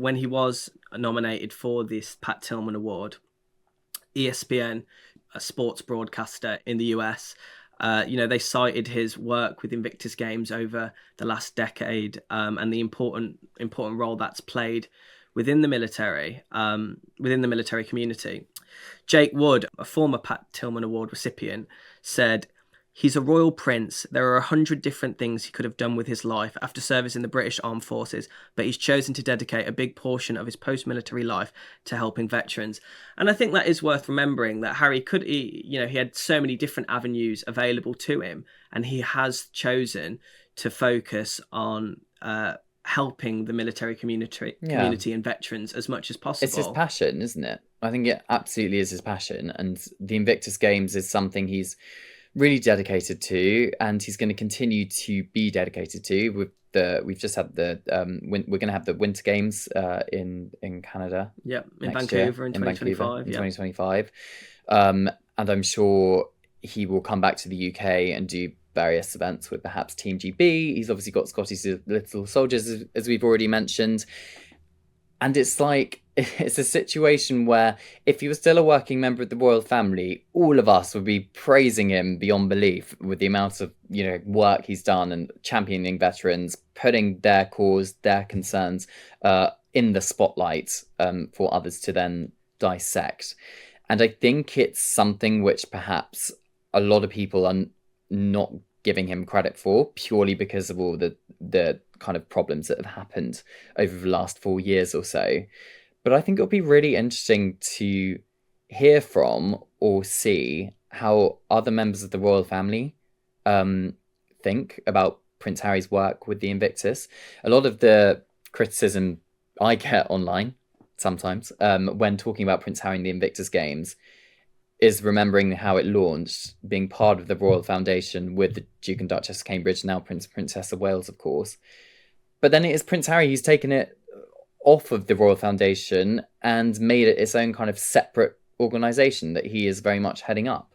when he was nominated for this Pat Tillman Award, ESPN, a sports broadcaster in the US, they cited his work with Invictus Games over the last decade, and the important role that's played within the military community. Jake Wood, a former Pat Tillman Award recipient, said, "He's a royal prince. There are 100 different things he could have done with his life after service in the British Armed Forces, but he's chosen to dedicate a big portion of his post-military life to helping veterans." And I think that is worth remembering, that Harry he had so many different avenues available to him, and he has chosen to focus on helping the military community and veterans as much as possible. It's his passion, isn't it? I think it absolutely is his passion, and the Invictus Games is something he's really dedicated to, and he's going to continue to be dedicated to. We've just had we're going to have the Winter Games in Canada. Yeah, in Vancouver in 2025. In 2025, and I'm sure he will come back to the UK and do various events with perhaps Team GB. He's obviously got Scotty's Little Soldiers, as we've already mentioned. And it's like, it's a situation where if he was still a working member of the royal family, all of us would be praising him beyond belief with the amount of, work he's done and championing veterans, putting their cause, their concerns in the spotlight for others to then dissect. And I think it's something which perhaps a lot of people are not giving him credit for, purely because of all the kind of problems that have happened over the last 4 years or so. But I think it'll be really interesting to hear from or see how other members of the royal family think about Prince Harry's work with the Invictus. A lot of the criticism I get online sometimes when talking about Prince Harry and the Invictus Games is remembering how it launched, being part of the Royal Foundation with the Duke and Duchess of Cambridge, now Prince and Princess of Wales, of course. But then it is Prince Harry who's taken it off of the Royal Foundation and made it its own kind of separate organisation that he is very much heading up.